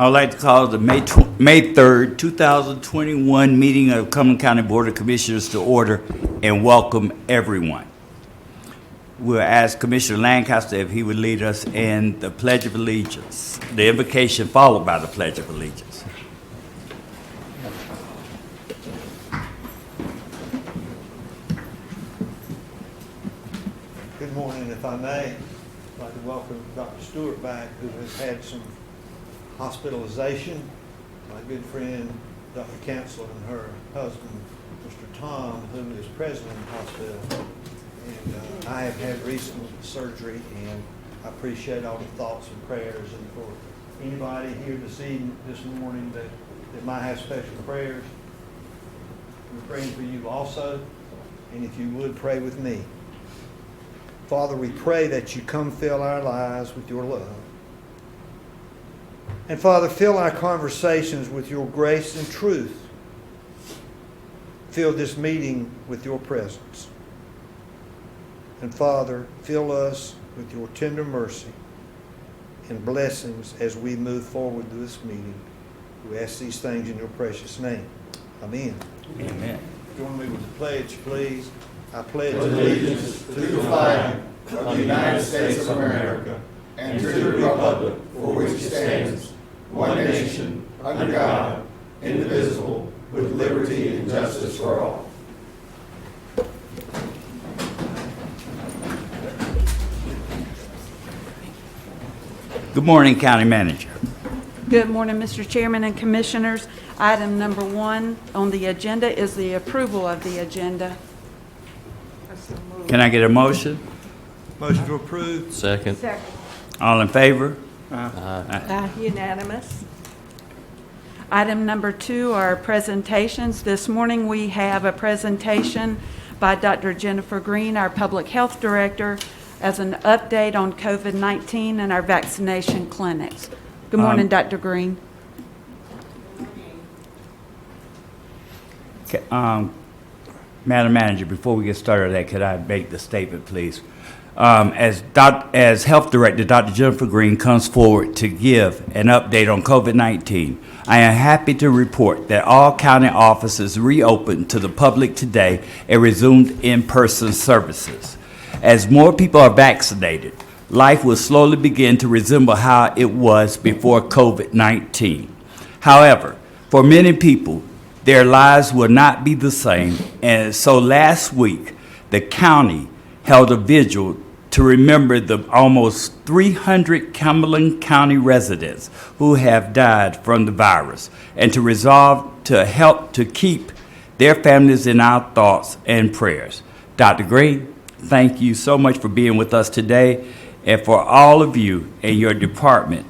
I would like to call the May 3rd, 2021 meeting of Cumberland County Board of Commissioners to order and welcome everyone. We'll ask Commissioner Lancaster if he would lead us in the Pledge of Allegiance, the invocation followed by the Pledge of Allegiance. Good morning, if I may. I'd like to welcome Dr. Stewart back, who has had some hospitalization. My good friend, Dr. Kansler, and her husband, Mr. Tom, who is president of the hospital. And I have had recent surgery, and I appreciate all the thoughts and prayers. And for anybody here this morning that might have special prayers, we're praying for you also. And if you would, pray with me. Father, we pray that you come fill our lives with your love. And Father, fill our conversations with your grace and truth. Fill this meeting with your presence. And Father, fill us with your tender mercy and blessings as we move forward to this meeting. We ask these things in your precious name. Amen. Amen. Join me with the pledge, please. I pledge allegiance to the flag of the United States of America and to the republic for which it stands, one nation, under God, indivisible, with liberty and justice for all. Good morning, County Manager. Good morning, Mr. Chairman and Commissioners. Item number 1 on the agenda is the approval of the agenda. Can I get a motion? Motion to approve. Second. All in favor? Unanimous. Item number 2 are presentations. This morning we have a presentation by Dr. Jennifer Green, our Public Health Director, as an update on COVID-19 and our vaccination clinics. Good morning, Dr. Green. Okay, Madam Manager, before we get started on that, could I make the statement, please? As Health Director, Dr. Jennifer Green comes forward to give an update on COVID-19. I am happy to report that all county offices reopened to the public today and resumed in-person services. As more people are vaccinated, life will slowly begin to resemble how it was before COVID-19. However, for many people, their lives will not be the same, and so last week, the county held a vigil to remember the almost 300 Cumberland County residents who have died from the virus, and to resolve to help to keep their families in our thoughts and prayers. Dr. Green, thank you so much for being with us today, and for all of you and your department,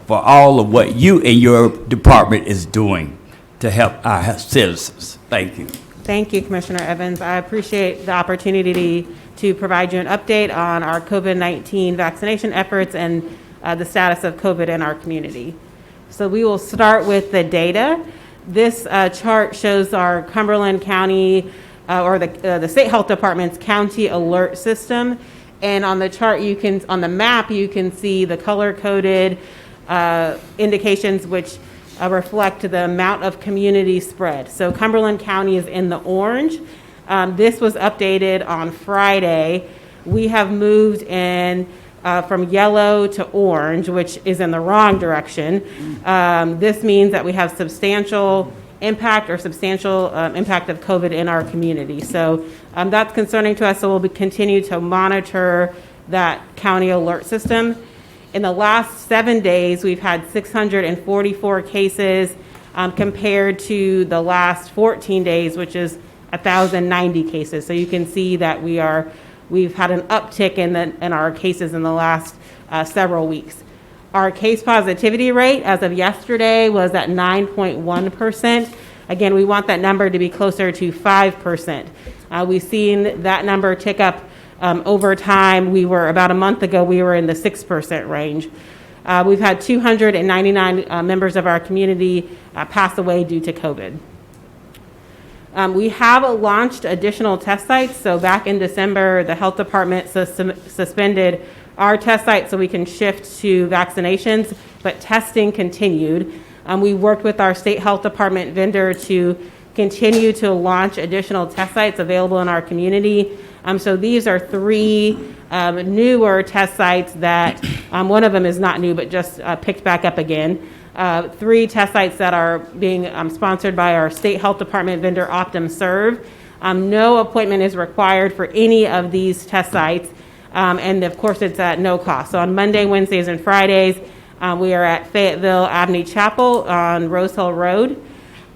for all of what you and your department is doing to help our citizens. Thank you. Thank you, Commissioner Evans. I appreciate the opportunity to provide you an update on our COVID-19 vaccination efforts and the status of COVID in our community. So we will start with the data. This chart shows our Cumberland County or the State Health Department's county alert system. And on the chart, on the map, you can see the color-coded indications which reflect the amount of community spread. So Cumberland County is in the orange. This was updated on Friday. We have moved in from yellow to orange, which is in the wrong direction. This means that we have substantial impact of COVID in our community. So that's concerning to us, so we'll continue to monitor that county alert system. In the last 7 days, we've had 644 cases compared to the last 14 days, which is 1,090 cases. So you can see that we've had an uptick in our cases in the last several weeks. Our case positivity rate as of yesterday was at 9.1%. Again, we want that number to be closer to 5%. We've seen that number tick up over time. About a month ago, we were in the 6% range. We've had 299 members of our community pass away due to COVID. We have launched additional test sites. So back in December, the health department suspended our test site so we can shift to vaccinations, but testing continued. We worked with our state health department vendor to continue to launch additional test sites available in our community. So these are 3 newer test sites that, one of them is not new, but just picked back up again. 3 test sites that are being sponsored by our state health department vendor, OptumServe. No appointment is required for any of these test sites, and of course it's at no cost. So on Monday, Wednesdays, and Fridays, we are at Fayetteville Abney Chapel on Rose Hill Road.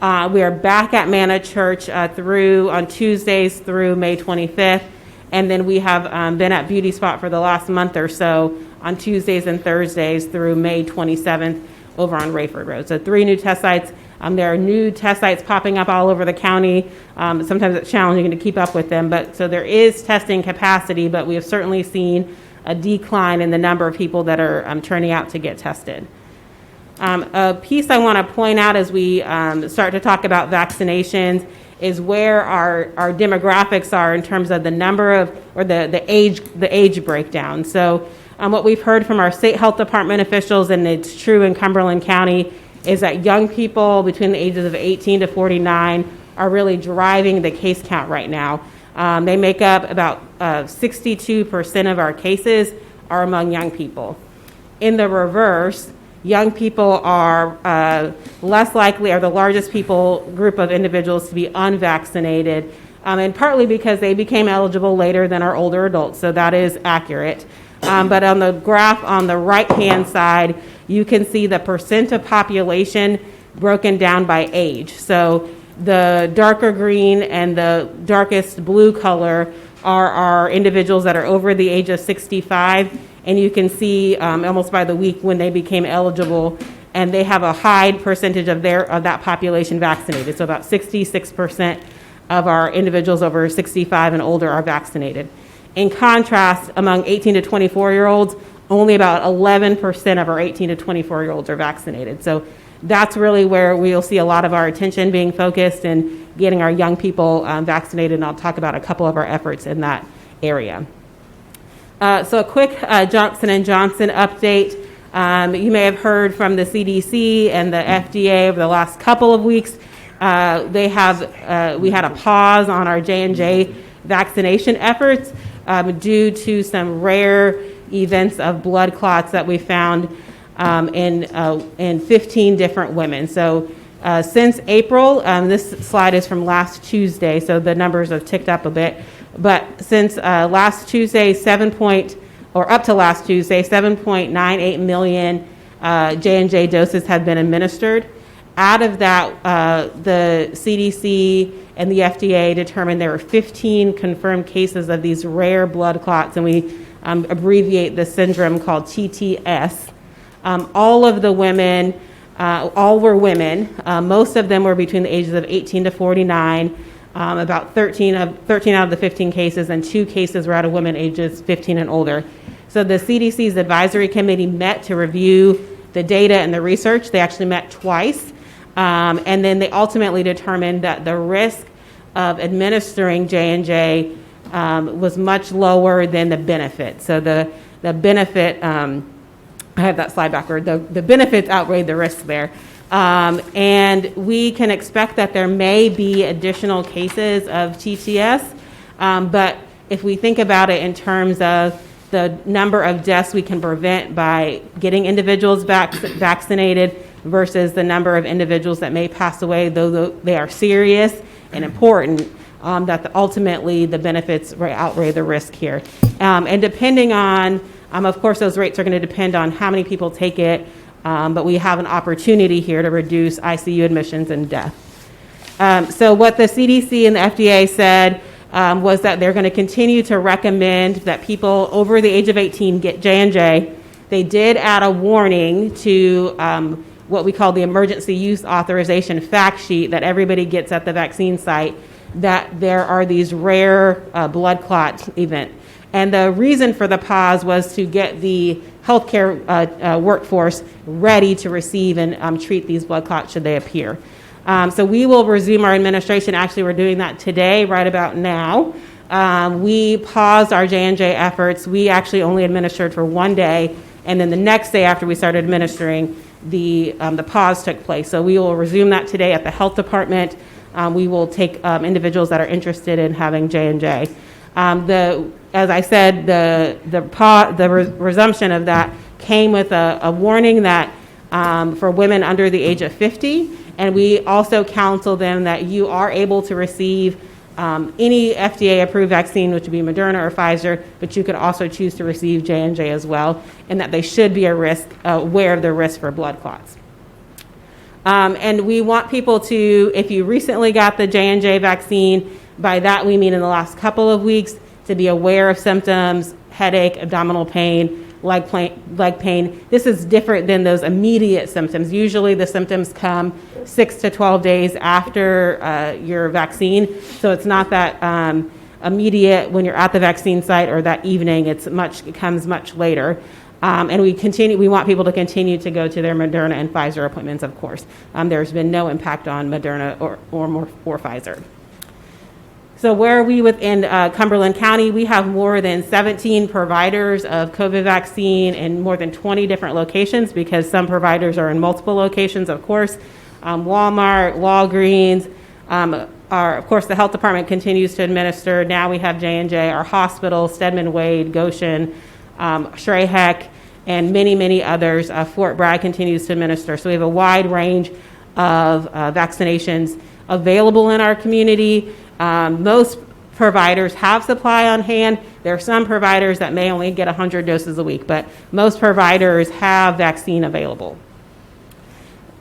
We are back at Manna Church on Tuesdays through May 25th, and then we have been at Beauty Spot for the last month or so on Tuesdays and Thursdays through May 27th over on Rayford Road. So 3 new test sites. There are new test sites popping up all over the county. Sometimes it's challenging to keep up with them, but so there is testing capacity, but we have certainly seen a decline in the number of people that are turning out to get tested. A piece I want to point out as we start to talk about vaccinations is where our demographics are in terms of the number of, or the age breakdown. So what we've heard from our state health department officials, and it's true in Cumberland County, is that young people between the ages of 18 to 49 are really driving the case count right now. They make up about 62% of our cases are among young people. In the reverse, young people are less likely, are the largest group of individuals to be unvaccinated, and partly because they became eligible later than our older adults, so that is accurate. But on the graph on the right-hand side, you can see the percent of population broken down by age. So the darker green and the darkest blue color are our individuals that are over the age of 65, and you can see almost by the week when they became eligible, and they have a high percentage of that population vaccinated. So about 66% of our individuals over 65 and older are vaccinated. In contrast, among 18 to 24-year-olds, only about 11% of our 18 to 24-year-olds are vaccinated. So that's really where we'll see a lot of our attention being focused and getting our young people vaccinated, and I'll talk about a couple of our efforts in that area. So a quick Johnson & Johnson update. You may have heard from the CDC and the FDA over the last couple of weeks. We had a pause on our J&J vaccination efforts due to some rare events of blood clots that we found in 15 different women. So since April, this slide is from last Tuesday, so the numbers have ticked up a bit. But since last Tuesday, up to last Tuesday, 7.98 million J&J doses have been administered. Out of that, the CDC and the FDA determined there were 15 confirmed cases of these rare blood clots, and we abbreviate the syndrome called TTS. All of the women, all were women. Most of them were between the ages of 18 to 49. About 13 out of the 15 cases, and 2 cases were out of women ages 15 and older. So the CDC's advisory committee met to review the data and the research. They actually met twice. And then they ultimately determined that the risk of administering J&J was much lower than the benefit. So the benefit, I have that slide backward, the benefits outweighed the risk there. And we can expect that there may be additional cases of TTS, but if we think about it in terms of the number of deaths we can prevent by getting individuals vaccinated versus the number of individuals that may pass away, though they are serious and important, that ultimately the benefits outweigh the risk here. And depending on, of course, those rates are going to depend on how many people take it, but we have an opportunity here to reduce ICU admissions and death. So what the CDC and the FDA said was that they're going to continue to recommend that people over the age of 18 get J&J. They did add a warning to what we call the emergency use authorization fact sheet that everybody gets at the vaccine site, that there are these rare blood clot events. And the reason for the pause was to get the healthcare workforce ready to receive and treat these blood clots should they appear. So we will resume our administration. Actually, we're doing that today, right about now. we paused our J&J efforts. We actually only administered for one day, and then the next day after we started administering, the pause took place. So we will resume that today at the health department. We will take individuals that are interested in having J&J. As I said, the resumption of that came with a warning that for women under the age of 50, and we also counsel them that you are able to receive any FDA-approved vaccine, which would be Moderna or Pfizer, but you could also choose to receive J&J as well, and that they should be aware of the risk for blood clots. And we want people to, if you recently got the J&J vaccine, by that we mean in the last couple of weeks, to be aware of symptoms, headache, abdominal pain, leg pain. This is different than those immediate symptoms. Usually the symptoms come 6 to 12 days after your vaccine. So it's not that immediate when you're at the vaccine site or that evening. It comes much later. And we want people to continue to go to their Moderna and Pfizer appointments, of course. There's been no impact on Moderna or Pfizer. So where are we within Cumberland County? We have more than 17 providers of COVID vaccine in more than 20 different locations, because some providers are in multiple locations, of course. Walmart, Walgreens, of course, the health department continues to administer. Now we have J&J, our hospital, Stedman Wade, Goshen, Shrayheck, and many, many others. Fort Bragg continues to administer. So we have a wide range of vaccinations available in our community. Most providers have supply on hand. There are some providers that may only get 100 doses a week, but most providers have vaccine available.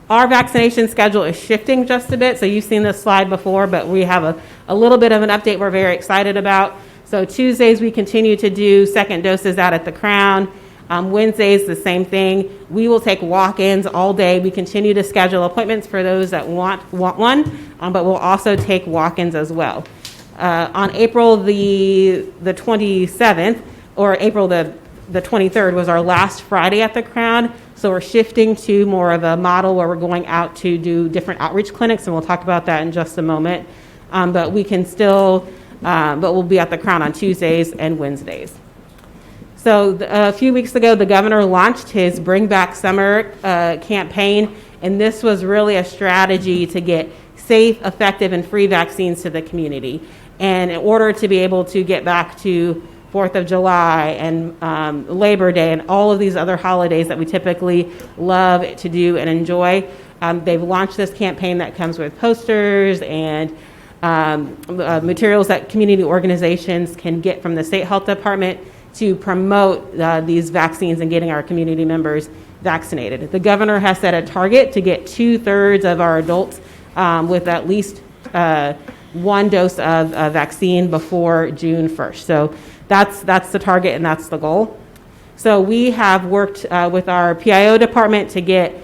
Our vaccination schedule is shifting just a bit. So you've seen this slide before, but we have a little bit of an update we're very excited about. So Tuesdays, we continue to do second doses out at the Crown. Wednesdays, the same thing. We will take walk-ins all day. We continue to schedule appointments for those that want one, but we'll also take walk-ins as well. On April the 27th, or April the 23rd was our last Friday at the Crown. So we're shifting to more of a model where we're going out to do different outreach clinics, and we'll talk about that in just a moment. But we can still, but we'll be at the Crown on Tuesdays and Wednesdays. So a few weeks ago, the governor launched his Bring Back Summer campaign, and this was really a strategy to get safe, effective, and free vaccines to the community. And in order to be able to get back to 4th of July and Labor Day and all of these other holidays that we typically love to do and enjoy, they've launched this campaign that comes with posters and materials that community organizations can get from the state health department to promote these vaccines and getting our community members vaccinated. The governor has set a target to get 2/3 of our adults with at least one dose of vaccine before June 1st. So that's the target and that's the goal. So we have worked with our PIO department to get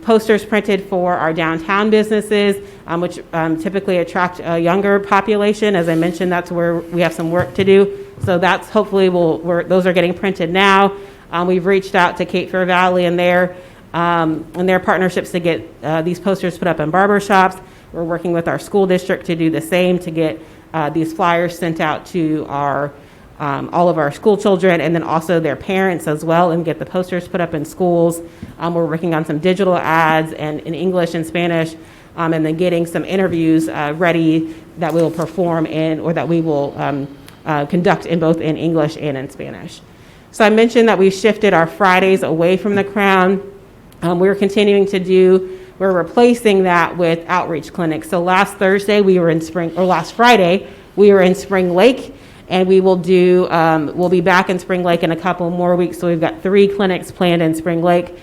posters printed for our downtown businesses, which typically attract a younger population. As I mentioned, that's where we have some work to do. So that's hopefully those are getting printed now. We've reached out to Cape Fear Valley and their partnerships to get these posters put up in barbershops. We're working with our school district to do the same, to get these flyers sent out to all of our school children, and then also their parents as well, and get the posters put up in schools. We're working on some digital ads and in English and Spanish, and then getting some interviews ready that we will perform in, or that we will conduct in both in English and in Spanish. So I mentioned that we shifted our Fridays away from the Crown. We're replacing that with outreach clinics. So last Friday, we were in Spring Lake, and we'll be back in Spring Lake in a couple more weeks. So we've got 3 clinics planned in Spring Lake.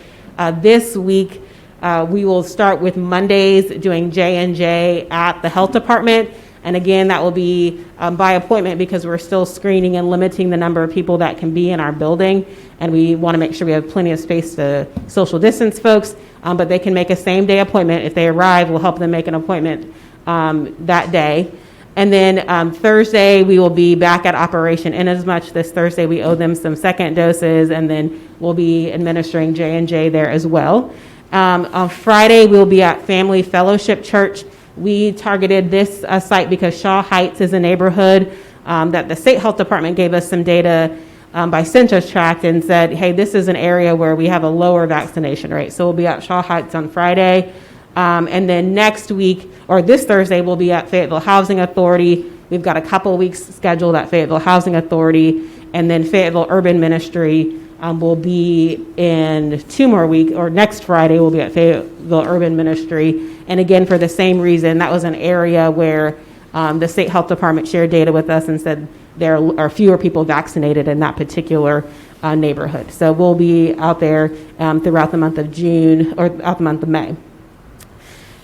This week, we will start with Mondays doing J&J at the health department. And again, that will be by appointment, because we're still screening and limiting the number of people that can be in our building. And we want to make sure we have plenty of space to social distance folks, but they can make a same-day appointment. If they arrive, we'll help them make an appointment that day. And then Thursday, we will be back at operation. Inasmuch this Thursday, we owe them some second doses, and then we'll be administering J&J there as well. On Friday, we'll be at Family Fellowship Church. We targeted this site because Shaw Heights is a neighborhood that the state health department gave us some data by census tract and said, hey, this is an area where we have a lower vaccination rate. So we'll be at Shaw Heights on Friday. And then next week, or this Thursday, we'll be at Fayetteville Housing Authority. We've got a couple of weeks scheduled at Fayetteville Housing Authority. And then Fayetteville Urban Ministry will be in 2 more weeks, or next Friday we'll be at Fayetteville Urban Ministry. And again, for the same reason, that was an area where the state health department shared data with us and said there are fewer people vaccinated in that particular neighborhood. So we'll be out there throughout the month of June, or throughout the month of May.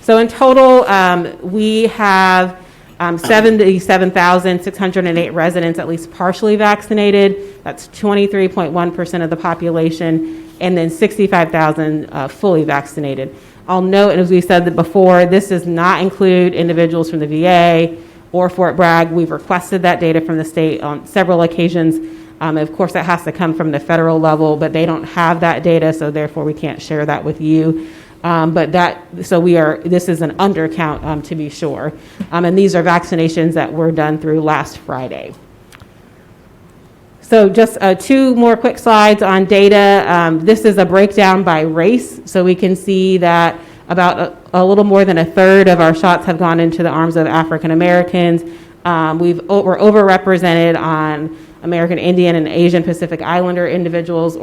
So in total, we have 77,608 residents at least partially vaccinated. That's 23.1% of the population, and then 65,000 fully vaccinated. I'll note, and as we said that before, this does not include individuals from the VA or Fort Bragg. We've requested that data from the state on several occasions. Of course, that has to come from the federal level, but they don't have that data, so therefore we can't share that with you. This is an undercount to be sure. And these are vaccinations that were done through last Friday. So just 2 more quick slides on data. This is a breakdown by race. So we can see that about a little more than a third of our shots have gone into the arms of African Americans. We're overrepresented on American Indian and Asian Pacific Islander individuals,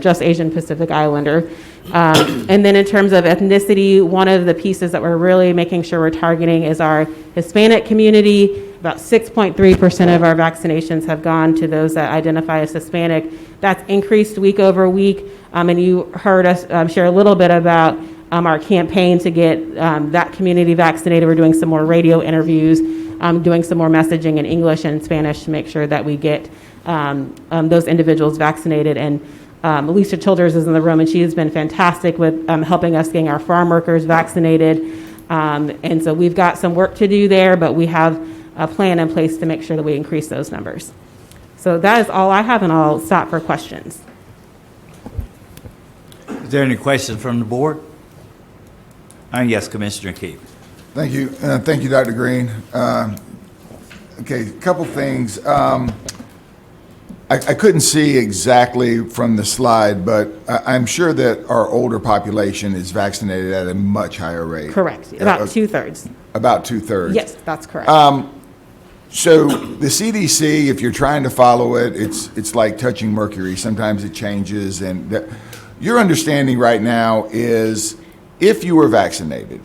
just Asian Pacific Islander. And then in terms of ethnicity, one of the pieces that we're really making sure we're targeting is our Hispanic community. About 6.3% of our vaccinations have gone to those that identify as Hispanic. That's increased week over week. And you heard us share a little bit about our campaign to get that community vaccinated. We're doing some more radio interviews, doing some more messaging in English and Spanish to make sure that we get those individuals vaccinated. And Lisa Childers is in the room, and she has been fantastic with helping us getting our farm workers vaccinated. And so we've got some work to do there, but we have a plan in place to make sure that we increase those numbers. So that is all I have, and I'll stop for questions. Is there any questions from the board? Yes, Commissioner Keefe. Thank you. Thank you, Dr. Green. Okay, a couple things. I couldn't see exactly from the slide, but I'm sure that our older population is vaccinated at a much higher rate. Correct. About 2/3. About 2/3. Yes, that's correct. So the CDC, if you're trying to follow it, it's like touching mercury. Sometimes it changes. And your understanding right now is if you were vaccinated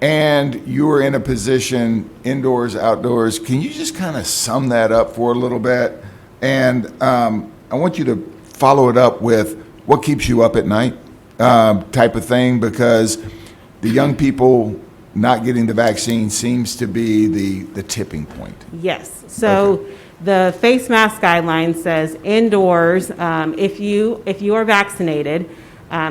and you were in a position indoors, outdoors, can you just kind of sum that up for a little bit? And I want you to follow it up with what keeps you up at night type of thing, because the young people not getting the vaccine seems to be the tipping point. Yes. So the face mask guideline says indoors, if you are vaccinated,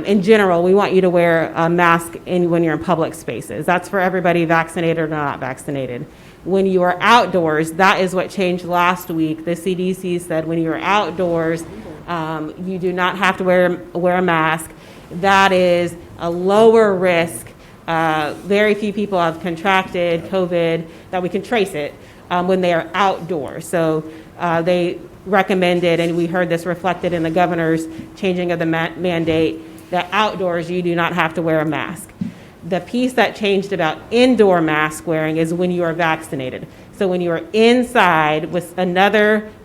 in general, we want you to wear a mask when you're in public spaces. That's for everybody vaccinated or not vaccinated. When you are outdoors, that is what changed last week. The CDC said when you're outdoors, you do not have to wear a mask. That is a lower risk. Very few people have contracted COVID that we can trace it when they are outdoors. So they recommended, and we heard this reflected in the governor's changing of the mandate, that outdoors you do not have to wear a mask. The piece that changed about indoor mask wearing is when you are vaccinated. So when you are inside with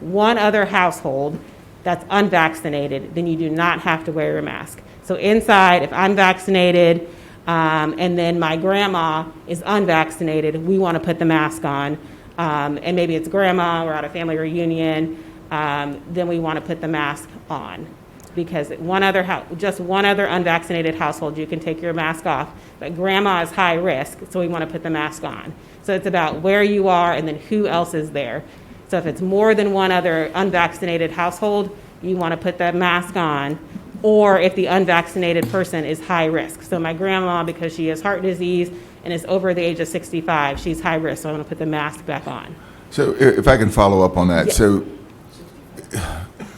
one other household that's unvaccinated, then you do not have to wear a mask. So inside, if I'm vaccinated, and then my grandma is unvaccinated, we want to put the mask on. And maybe it's grandma, we're at a family reunion, then we want to put the mask on. Because just one other unvaccinated household, you can take your mask off. But grandma is high risk, so we want to put the mask on. So it's about where you are and then who else is there. So if it's more than one other unvaccinated household, you want to put that mask on. Or if the unvaccinated person is high risk. So my grandma, because she has heart disease and is over the age of 65, she's high risk, so I'm going to put the mask back on. So if I can follow up on that. Yes. So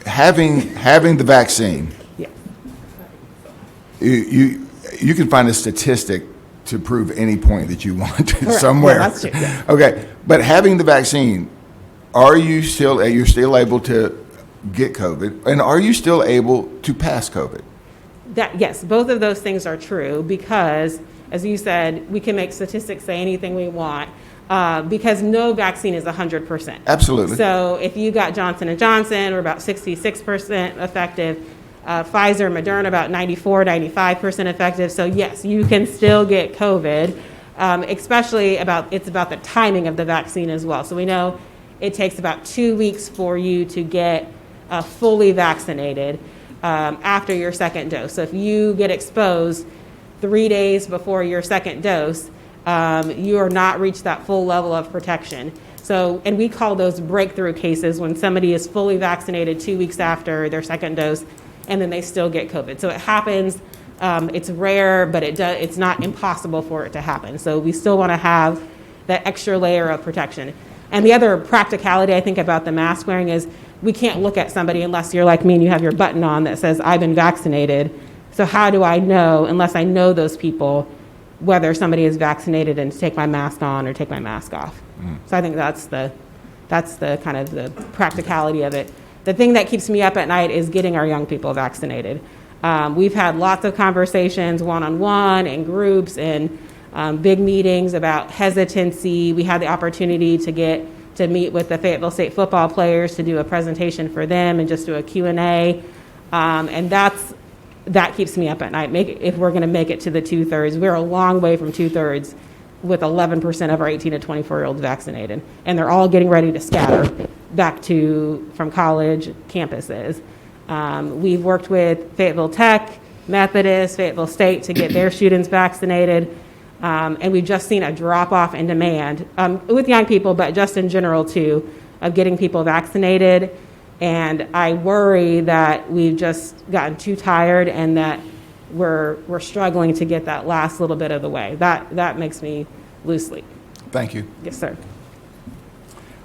having the vaccine, Yeah. you can find a statistic to prove any point that you want somewhere. Yeah, that's true. Yeah. Okay, but having the vaccine, you're still able to get COVID, and are you still able to pass COVID? Yes, both of those things are true because, as you said, we can make statistics say anything we want because no vaccine is 100%. Absolutely. So if you got Johnson & Johnson, we're about 66% effective. Pfizer, Moderna, about 94, 95% effective. So yes, you can still get COVID, especially it's about the timing of the vaccine as well. So we know it takes about 2 weeks for you to get fully vaccinated after your second dose. So if you get exposed 3 days before your second dose, you are not reached that full level of protection. So, and we call those breakthrough cases when somebody is fully vaccinated 2 weeks after their second dose, and then they still get COVID. So it happens. It's rare, but it's not impossible for it to happen. So we still want to have that extra layer of protection. And the other practicality I think about the mask wearing is we can't look at somebody unless you're like me and you have your button on that says, I've been vaccinated. So how do I know, unless I know those people, whether somebody is vaccinated and to take my mask on or take my mask off? So I think that's the kind of the practicality of it. The thing that keeps me up at night is getting our young people vaccinated. We've had lots of conversations one-on-one in groups and big meetings about hesitancy. We had the opportunity to meet with the Fayetteville State football players to do a presentation for them and just do a Q&A. And that keeps me up at night. If we're going to make it to the 2/3, we're a long way from 2/3 with 11% of our 18 to 24-year-olds vaccinated. And they're all getting ready to scatter back from college campuses. We've worked with Fayetteville Tech, Methodist, Fayetteville State to get their students vaccinated. And we've just seen a drop-off in demand with young people, but just in general, too, of getting people vaccinated. And I worry that we've just gotten too tired and that we're struggling to get that last little bit of the way. That makes me lose sleep. Thank you. Yes, sir.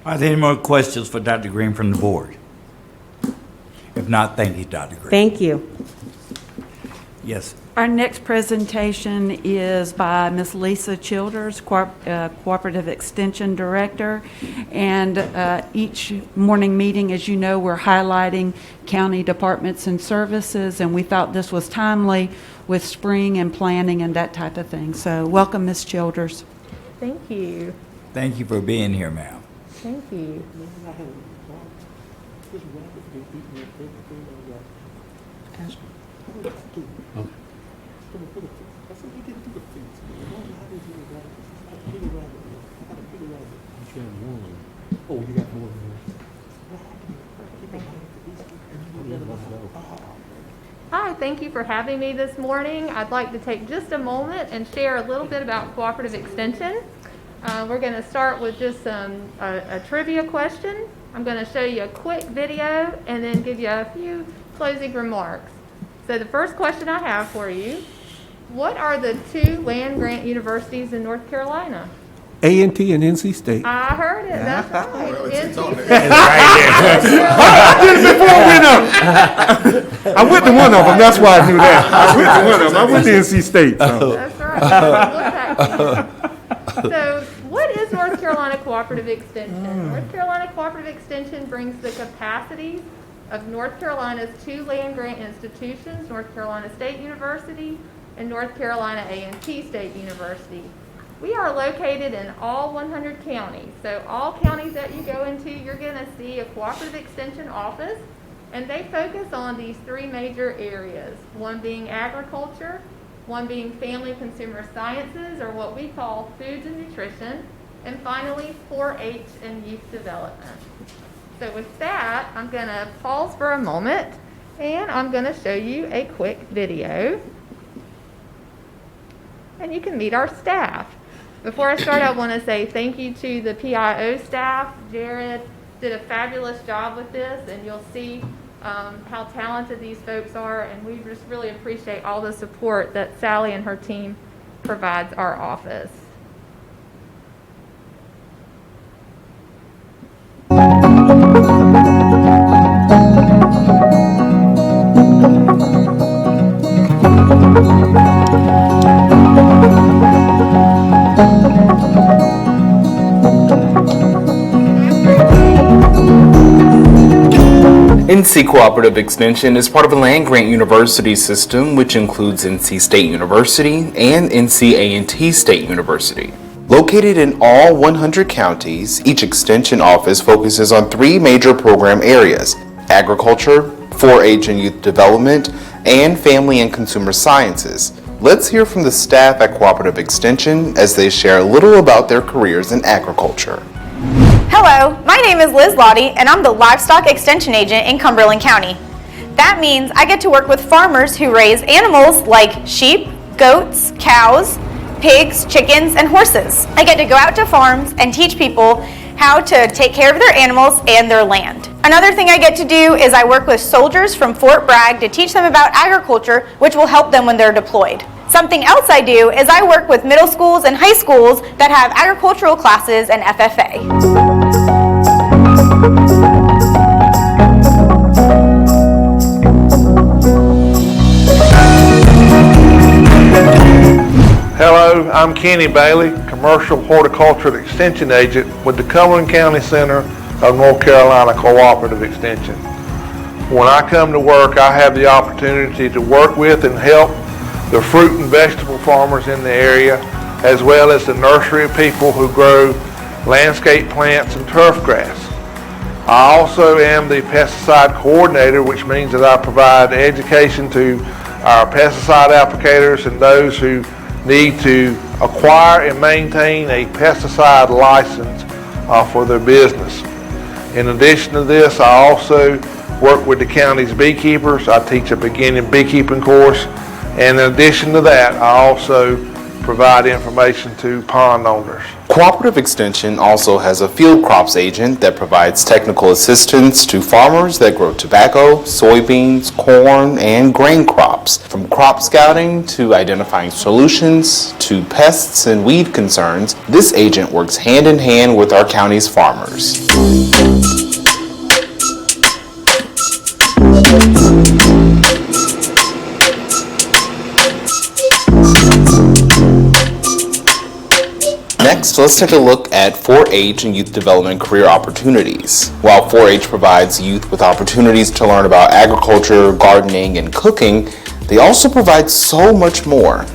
Are there any more questions for Dr. Green from the board? If not, thank you, Dr. Green. Thank you. Yes. Our next presentation is by Ms. Lisa Childers, Cooperative Extension Director. And each morning meeting, as you know, we're highlighting county departments and services, and we thought this was timely with spring and planning and that type of thing. So welcome, Ms. Childers. Thank you. Thank you for being here, ma'am. Thank you. Hi, thank you for having me this morning. I'd like to take just a moment and share a little bit about Cooperative Extension. We're going to start with just a trivia question. I'm going to show you a quick video and then give you a few closing remarks. So the first question I have for you, what are the two land-grant universities in North Carolina? A&T and NC State. I heard it, that's right. Well, it's on there. I went to one of them, that's why I knew that. I went to one of them, I went to NC State. So. That's right. So what is North Carolina Cooperative Extension? North Carolina Cooperative Extension brings the capacities of North Carolina's two land-grant institutions, North Carolina State University and North Carolina A&T State University. We are located in all 100 counties. So all counties that you go into, you're going to see a Cooperative Extension office, and they focus on these three major areas, one being agriculture, one being family consumer sciences, or what we call foods and nutrition, and finally 4-H and youth development. So with that, I'm going to pause for a moment, and I'm going to show you a quick video, and you can meet our staff. Before I start, I want to say thank you to the PIO staff. Jared did a fabulous job with this, and you'll see how talented these folks are, and we just really appreciate all the support that Sally and her team provides our office. NC Cooperative Extension is part of a land-grant university system which includes NC State University and NC A&T State University. Located in all 100 counties, each extension office focuses on 3 major program areas: agriculture, 4-H and youth development, and family and consumer sciences. Let's hear from the staff at Cooperative Extension as they share a little about their careers in agriculture. Hello, my name is Liz Lottie, and I'm the Livestock Extension Agent in Cumberland County. That means I get to work with farmers who raise animals like sheep, goats, cows, pigs, chickens, and horses. I get to go out to farms and teach people how to take care of their animals and their land. Another thing I get to do is I work with soldiers from Fort Bragg to teach them about agriculture, which will help them when they're deployed. Something else I do is I work with middle schools and high schools that have agricultural classes and FFA. Hello, I'm Kenny Bailey, Commercial Horticulture Extension Agent with the Cumberland County Center of North Carolina Cooperative Extension. When I come to work, I have the opportunity to work with and help the fruit and vegetable farmers in the area, as well as the nursery people who grow landscape plants and turf grass. I also am the pesticide coordinator, which means that I provide education to our pesticide applicators and those who need to acquire and maintain a pesticide license for their business. In addition to this, I also work with the county's beekeepers. I teach a beginning beekeeping course. And in addition to that, I also provide information to pond owners. Cooperative Extension also has a field crops agent that provides technical assistance to farmers that grow tobacco, soybeans, corn, and grain crops. From crop scouting to identifying solutions to pests and weed concerns, this agent works hand in hand with our county's farmers. Next, let's take a look at 4-H and youth development career opportunities. While 4-H provides youth with opportunities to learn about agriculture, gardening, and cooking, they also provide so much more.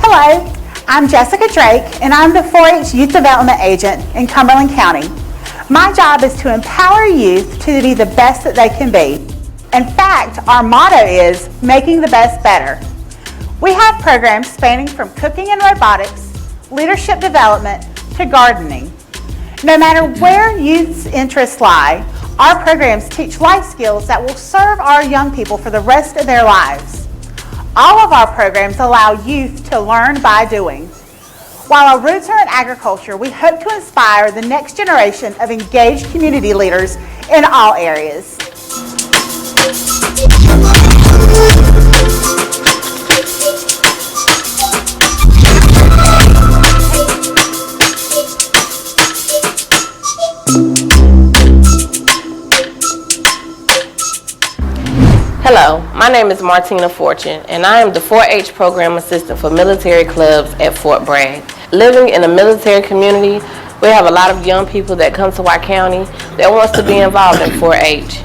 Hello, I'm Jessica Drake, and I'm the 4-H Youth Development Agent in Cumberland County. My job is to empower youth to be the best that they can be. In fact, our motto is making the best better. We have programs spanning from cooking and robotics, leadership development, to gardening. No matter where youth's interests lie, our programs teach life skills that will serve our young people for the rest of their lives. All of our programs allow youth to learn by doing. While our roots are in agriculture, we hope to inspire the next generation of engaged community leaders in all areas. Hello, my name is Martina Fortune, and I am the 4-H Program Assistant for Military Clubs at Fort Bragg. Living in a military community, we have a lot of young people that come to our county that wants to be involved in 4-H.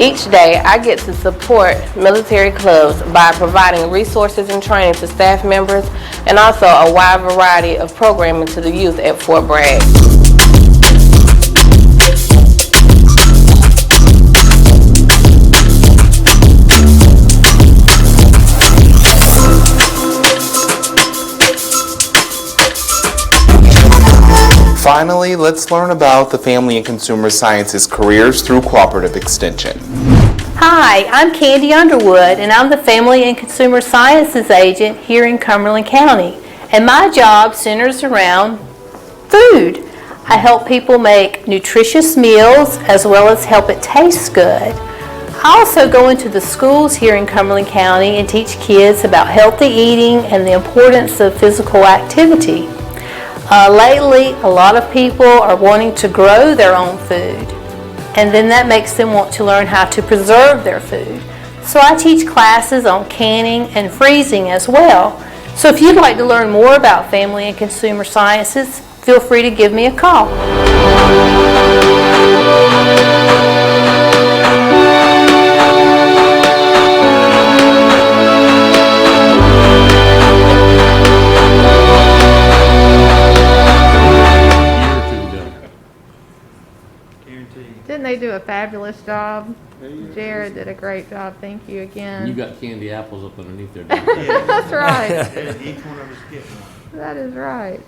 Each day, I get to support military clubs by providing resources and training to staff members, and also a wide variety of programming to the youth at Fort Bragg. Finally, let's learn about the Family and Consumer Sciences careers through Cooperative Extension. Hi, I'm Candy Underwood, and I'm the Family and Consumer Sciences Agent here in Cumberland County. And my job centers around food. I help people make nutritious meals as well as help it taste good. I also go into the schools here in Cumberland County and teach kids about healthy eating and the importance of physical activity. Lately, a lot of people are wanting to grow their own food, and then that makes them want to learn how to preserve their food. So I teach classes on canning and freezing as well. So if you'd like to learn more about Family and Consumer Sciences, feel free to give me a call. fabulous job. Jared did a great job. Thank you again. You got candy apples up underneath there. That's right. Each one of us get one. That is right.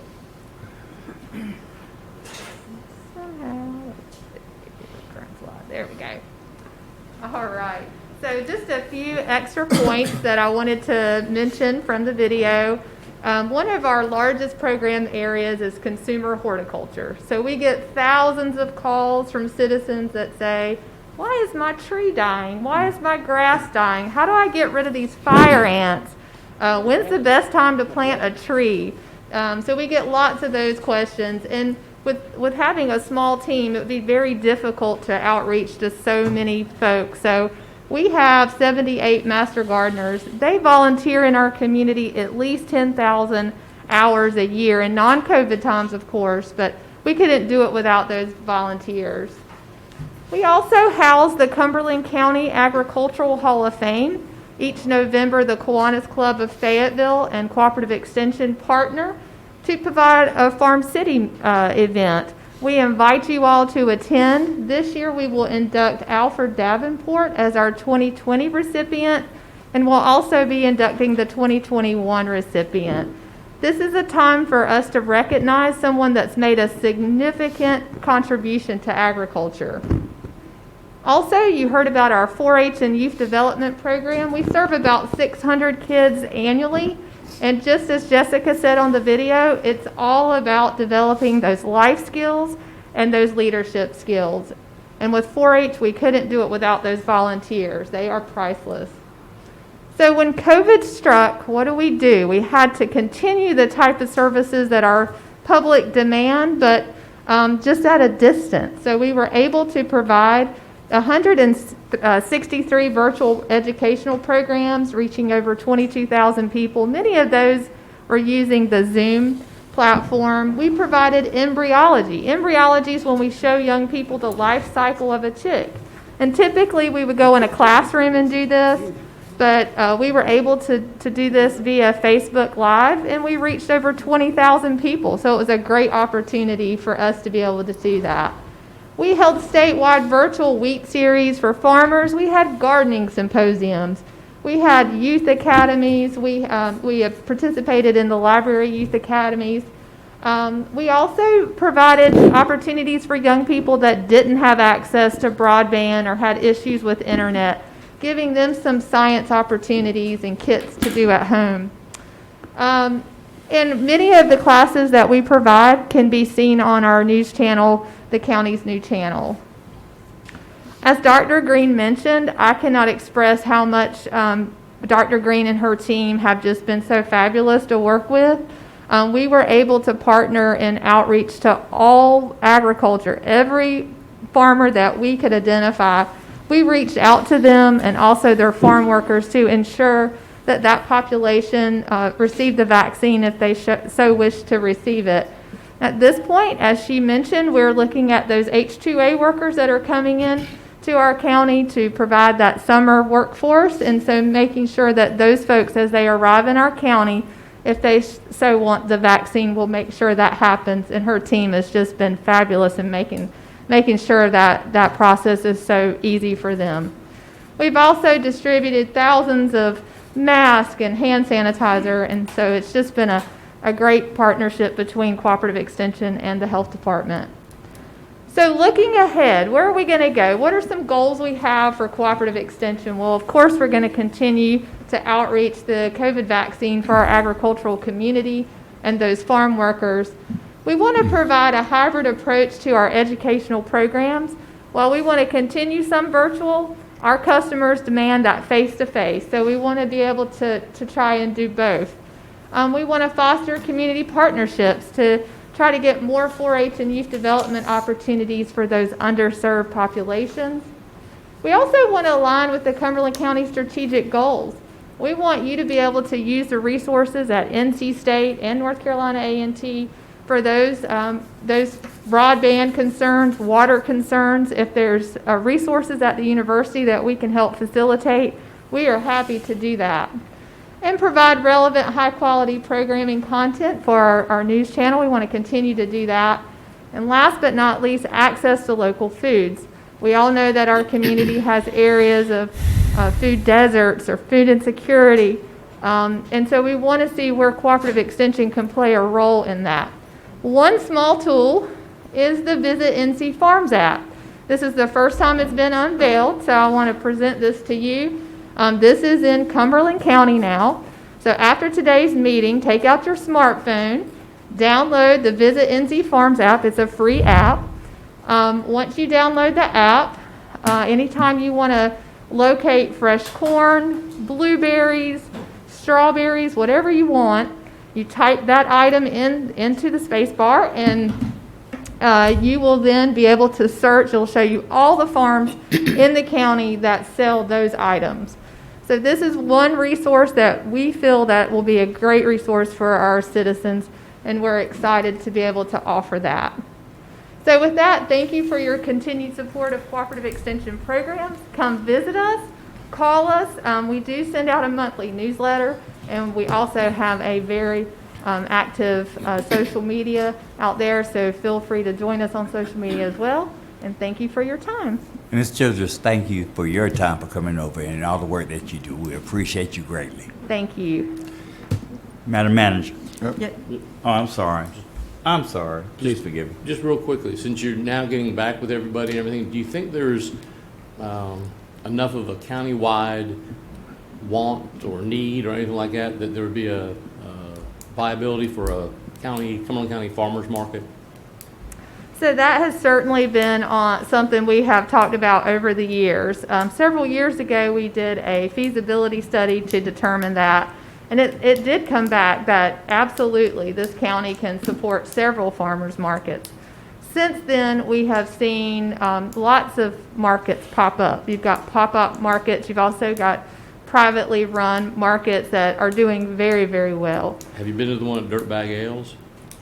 Somehow, let's see. There we go. All right. So just a few extra points that I wanted to mention from the video. One of our largest program areas is consumer horticulture. So we get thousands of calls from citizens that say, why is my tree dying? Why is my grass dying? How do I get rid of these fire ants? When's the best time to plant a tree? So we get lots of those questions. And with having a small team, it would be very difficult to outreach to so many folks. So we have 78 master gardeners. They volunteer in our community at least 10,000 hours a year, in non-COVID times, of course, but we couldn't do it without those volunteers. We also house the Cumberland County Agricultural Hall of Fame. Each November, the Kiwanis Club of Fayetteville and Cooperative Extension partner to provide a Farm City event. We invite you all to attend. This year we will induct Alfred Davenport as our 2020 recipient, and we'll also be inducting the 2021 recipient. This is a time for us to recognize someone that's made a significant contribution to agriculture. Also, you heard about our 4-H and youth development program. We serve about 600 kids annually. And just as Jessica said on the video, it's all about developing those life skills and those leadership skills. And with 4-H, we couldn't do it without those volunteers. They are priceless. So when COVID struck, what do? We had to continue the type of services that our public demand, but just at a distance. So we were able to provide 163 virtual educational programs reaching over 22,000 people. Many of those were using the Zoom platform. We provided embryology. Embryology is when we show young people the life cycle of a chick. And typically we would go in a classroom and do this, but we were able to do this via Facebook Live, and we reached over 20,000 people. So it was a great opportunity for us to be able to do that. We held statewide virtual week series for farmers. We had gardening symposiums. We had youth academies. We have participated in the library youth academies. We also provided opportunities for young people that didn't have access to broadband or had issues with internet, giving them some science opportunities and kits to do at home. And many of the classes that we provide can be seen on our news channel, the county's new channel. As Dr. Green mentioned, I cannot express how much Dr. Green and her team have just been so fabulous to work with. We were able to partner in outreach to all agriculture, every farmer that we could identify. We reached out to them and also their farm workers to ensure that that population received the vaccine if they so wish to receive it. At this point, as she mentioned, we're looking at those H-2A workers that are coming in to our county to provide that summer workforce, and so making sure that those folks, as they arrive in our county, if they so want the vaccine, we'll make sure that happens. And her team has just been fabulous in making sure that that process is so easy for them. We've also distributed thousands of masks and hand sanitizer, and so it's just been a great partnership between Cooperative Extension and the Health Department. So looking ahead, where are we going to go? What are some goals we have for Cooperative Extension? Well, of course, we're going to continue to outreach the COVID vaccine for our agricultural community and those farm workers. We want to provide a hybrid approach to our educational programs. While we want to continue some virtual, our customers demand that face-to-face, so we want to be able to try and do both. We want to foster community partnerships to try to get more 4-H and youth development opportunities for those underserved populations. We also want to align with the Cumberland County strategic goals. We want you to be able to use the resources at NC State and North Carolina A&T for those broadband concerns, water concerns. If there's resources at the university that we can help facilitate, we are happy to do that. And provide relevant, high-quality programming content for our news channel. We want to continue to do that. And last but not least, access to local foods. We all know that our community has areas of food deserts or food insecurity. And so we want to see where cooperative extension can play a role in that. One small tool is the Visit NC Farms app. This is the first time it's been unveiled, so I want to present this to you. This is in Cumberland County now. So after today's meeting, take out your smartphone, download the Visit NC Farms app. It's a free app. Once you download the app, anytime you want to locate fresh corn, blueberries, strawberries, whatever you want, you type that item into the space bar, and you will then be able to search. It'll show you all the farms in the county that sell those items. So this is one resource that we feel that will be a great resource for our citizens, and we're excited to be able to offer that. So with that, thank you for your continued support of cooperative extension programs. Come visit us, call us. We do send out a monthly newsletter, and we also have a very active social media out there, so feel free to join us on social media as well. And thank you for your time. And Ms. Childress, thank you for your time for coming over and all the work that you do. We appreciate you greatly. Thank you. Madam Manager. Yep. Oh, I'm sorry. I'm sorry. Please forgive me. Just real quickly, since you're now getting back with everybody and everything, do you think there's enough of a county-wide want or need or anything like that, that there would be a viability for a Cumberland County farmers market? So that has certainly been something we have talked about over the years. Several years ago, we did a feasibility study to determine that. And it did come back that absolutely this county can support several farmers markets. Since then, we have seen lots of markets pop up. You've got pop-up markets. You've also got privately run markets that are doing very, very well. Have you been to the one at Dirtbag Ales?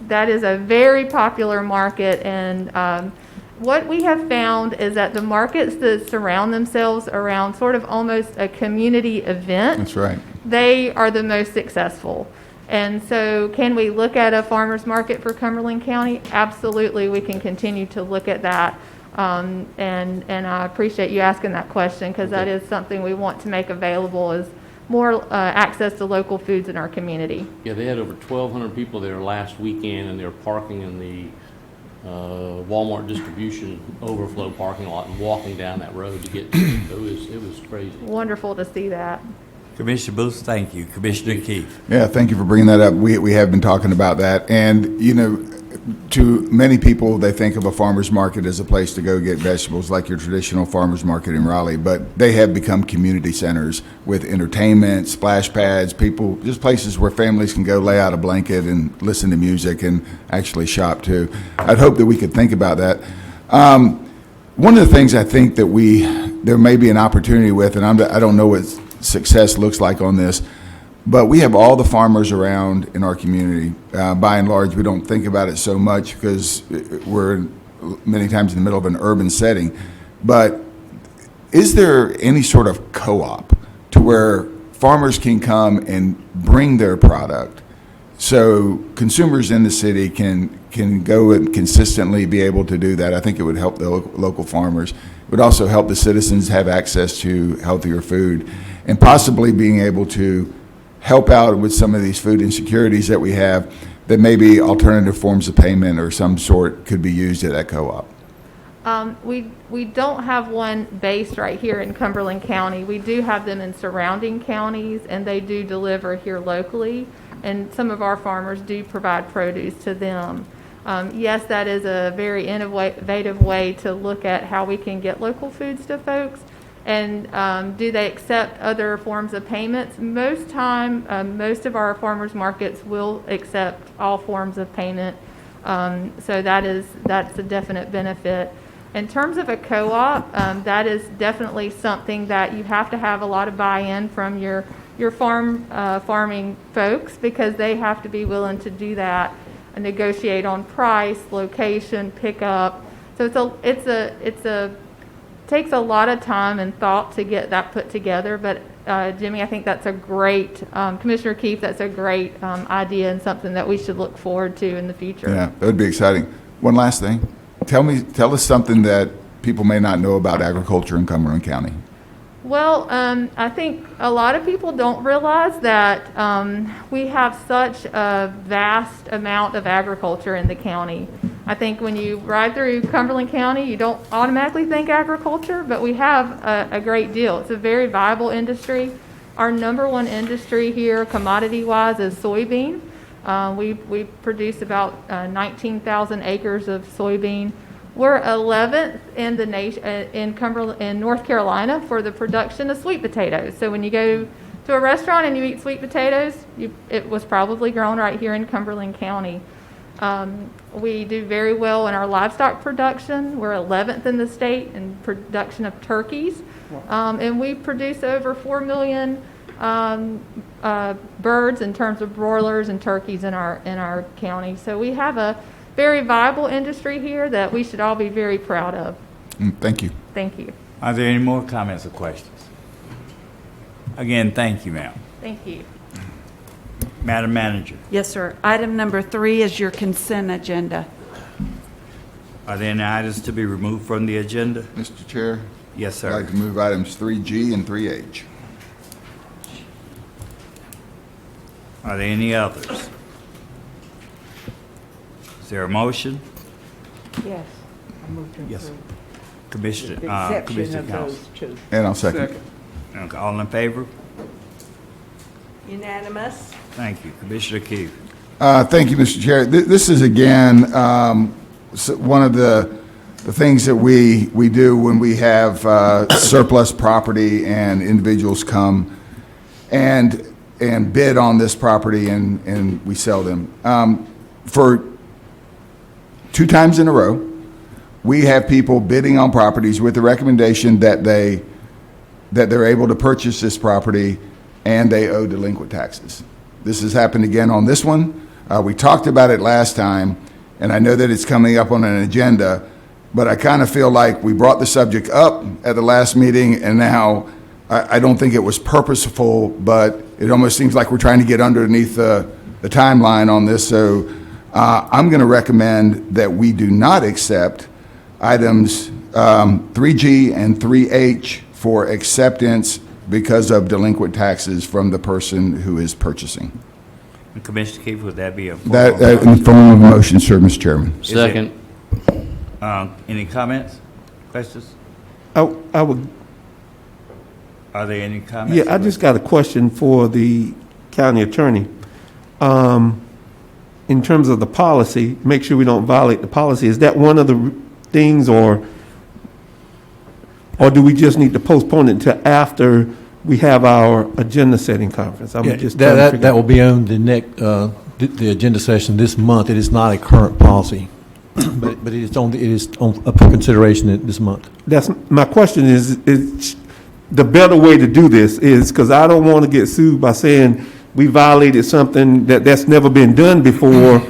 That is a very popular market, and what we have found is that the markets that surround themselves around sort of almost a community event, That's right. they are the most successful. And so can we look at a farmer's market for Cumberland County? Absolutely, we can continue to look at that. And I appreciate you asking that question, because that is something we want to make available as more access to local foods in our community. Yeah, they had over 1,200 people there last weekend, and they were parking in the Walmart distribution overflow parking lot and walking down that road to get to it. It was crazy. Wonderful to see that. Commissioner Booth, thank you. Commissioner Keefe. Yeah, thank you for bringing that up. We have been talking about that. And, you know, to many people, they think of a farmer's market as a place to go get vegetables like your traditional farmer's market in Raleigh, but they have become community centers with entertainment, splash pads, people, just places where families can go lay out a blanket and listen to music and actually shop too. I'd hope that we could think about that. One of the things I think that there may be an opportunity with, and I don't know what success looks like on this, but we have all the farmers around in our community. By and large, we don't think about it so much because we're many times in the middle of an urban setting. But is there any sort of co-op to where farmers can come and bring their product so consumers in the city can go and consistently be able to do that? I think it would help the local farmers. It would also help the citizens have access to healthier food, and possibly being able to help out with some of these food insecurities that we have, that maybe alternative forms of payment or some sort could be used at that co-op. We don't have one based right here in Cumberland County. We do have them in surrounding counties, and they do deliver here locally, and some of our farmers do provide produce to them. Yes, that is a very innovative way to look at how we can get local foods to folks. And do they accept other forms of payments? Most of our farmers markets will accept all forms of payment. So that's a definite benefit. In terms of a co-op, that is definitely something that you have to have a lot of buy-in from your farming folks, because they have to be willing to do that and negotiate on price, location, pickup. So it takes a lot of time and thought to get that put together. But Jimmy, I think that's a great, Commissioner Keefe, that's a great idea and something that we should look forward to in the future. Yeah, that would be exciting. One last thing. Tell us something that people may not know about agriculture in Cumberland County? Well, I think a lot of people don't realize that we have such a vast amount of agriculture in the county. I think when you ride through Cumberland County, you don't automatically think agriculture, but we have a great deal. It's a very viable industry. Our #1 industry here, commodity-wise, is soybean. We produce about 19,000 acres of soybean. We're 11th in the nation in Cumberland, in North Carolina, for the production of sweet potatoes. So when you go to a restaurant and you eat sweet potatoes, it was probably grown right here in Cumberland County. We do very well in our livestock production. We're 11th in the state in production of turkeys, and we produce over 4 million birds in terms of broilers and turkeys in our county. So we have a very viable industry here that we should all be very proud of. Thank you. Thank you. Are there any more comments or questions? Again, thank you, ma'am. Thank you. Madam Manager, Yes, sir. Item number 3 is your consent agenda. are there any items to be removed from the agenda? Mr. Chair, Yes, I'd sir. like to move items 3G and 3H. Are there any others? Is there a motion? Yes. I move to Yes. approve. Commissioner, The exception Commissioner of Council. those two. And I'll second. Okay, all in favor? Unanimous? Thank you. Commissioner Keefe. Thank you, Mr. Chair. This is, again, one of the things that we do when we have surplus property and individuals come and bid on this property and we sell them. For 2 times in a row, we have people bidding on properties with the recommendation that they're able to purchase this property and they owe delinquent taxes. This has happened again on this one. We talked about it last time, and I know that it's coming up on an agenda, but I kind of feel like we brought the subject up at the last meeting, and now I don't think it was purposeful, but it almost seems like we're trying to get underneath the timeline on this. So I'm going to recommend that we do not accept items 3G and 3H for acceptance because of delinquent taxes from the person who is purchasing. And Commissioner Keefe, would that be a form That of in the form of a motion, sir, Mr. Chairman. Is it- Second. Any comments, questions? I would, Are there any comments? yeah, I just got a question for the county attorney. In terms of the policy, make sure we don't violate the policy. Is that one of the things, or do we just need to postpone it until after we have our agenda setting conference? I'm just trying to figure That will be on the next, the agenda session this month. It is not a current policy, but it is up for consideration this month. That's, my question is the better way to do this is, because I don't want to get sued by saying we violated something that's never been done before.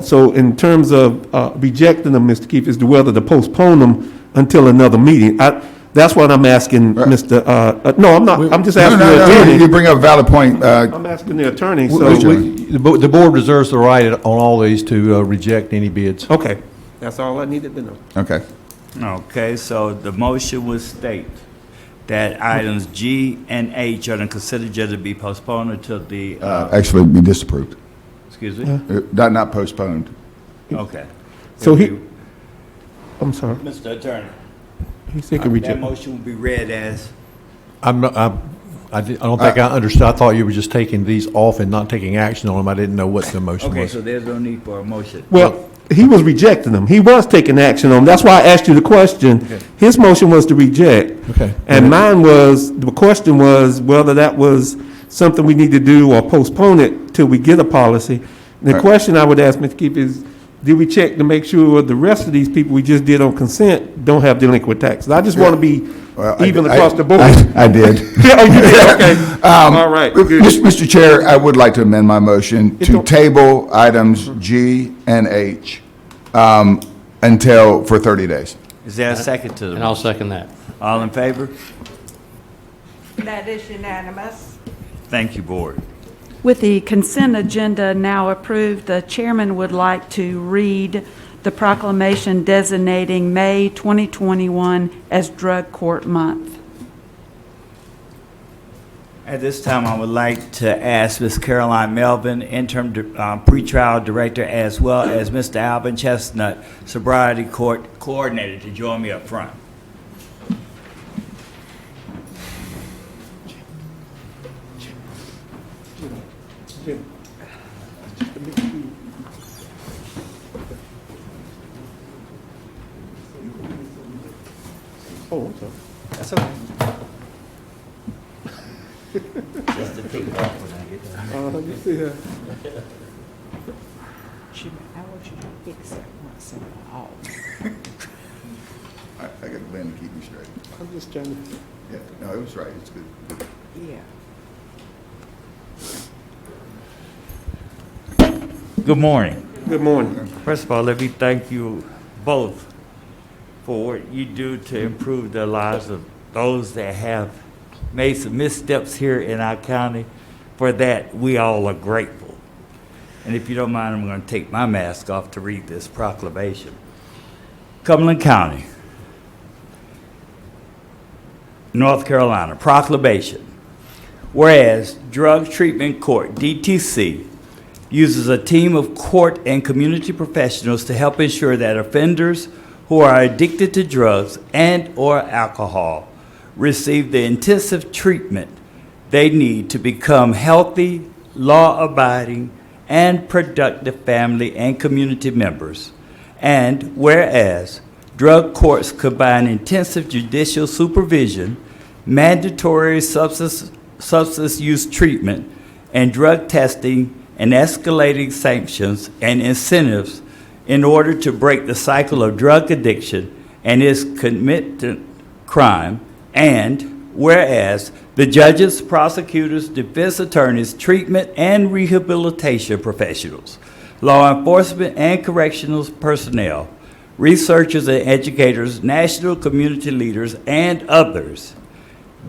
So in terms of rejecting them, Mr. Keefe, is to whether to postpone them until another meeting. That's what I'm asking, Mr. No, I'm not, I'm just asking the attorney. You bring up a valid point. I'm asking the attorney, so. The board reserves the right on all these to reject any bids. Okay, that's all I needed to know. Okay. Okay, so the motion would state that items G and H on the consent agenda be postponed until the, Actually, be disapproved. excuse me? Not postponed. Okay. So I'm sorry, Mr. Attorney, he said could that reject. motion will be read as, I don't think I understood. I thought you were just taking these off and not taking action on them. I didn't know what the motion okay, was. so there's no need for a motion. Well, he was rejecting them. He was taking action on them. That's why I asked you the question. Okay. His motion was to reject. Okay. And mine was, the question was whether that was something we need to do or postpone it till we get a policy. The Right. question I would ask, Mr. Keefe, is did we check to make sure the rest of these people we just did on consent don't have delinquent taxes? I just want to be even across the board. I did. Oh, you did, okay. All right, good. Mr. Chair, I would like to amend my motion to table items G and H for 30 days. Is there a second to the And I'll motion? second that. All in favor? That is unanimous. Thank you, board. With the consent agenda now approved, the chairman would like to read the proclamation designating May 2021 as Drug Court Month. At this time, I would like to ask Ms. Caroline Melvin, interim pretrial director, as well as Mr. Alvin Chestnut, sobriety court coordinator, to join me up front. Oh, I'm sorry. That's okay. Just to take off when I get done. Let me see here. I want you to fix it once and for all. I got a plan to keep me straight. I'm just trying to. Yeah, no, it was right. It's good. Yeah. Good morning. Good morning. First of all, let me thank you both for what you do to improve the lives of those that have made some missteps here in our county. For that, we all are grateful. And if you don't mind, I'm going to take my mask off to read this proclamation. Cumberland County, North Carolina, proclamation. Whereas Drug Treatment Court, DTC, uses a team of court and community professionals to help ensure that offenders who are addicted to drugs and/or alcohol receive the intensive treatment they need to become healthy, law-abiding, and productive family and community members. And whereas drug courts combine intensive judicial supervision, mandatory substance use treatment, and drug testing and escalating sanctions and incentives in order to break the cycle of drug addiction and its committed crime. And whereas the judges, prosecutors, defense attorneys, treatment and rehabilitation professionals, law enforcement and correctional personnel, researchers and educators, national community leaders, and others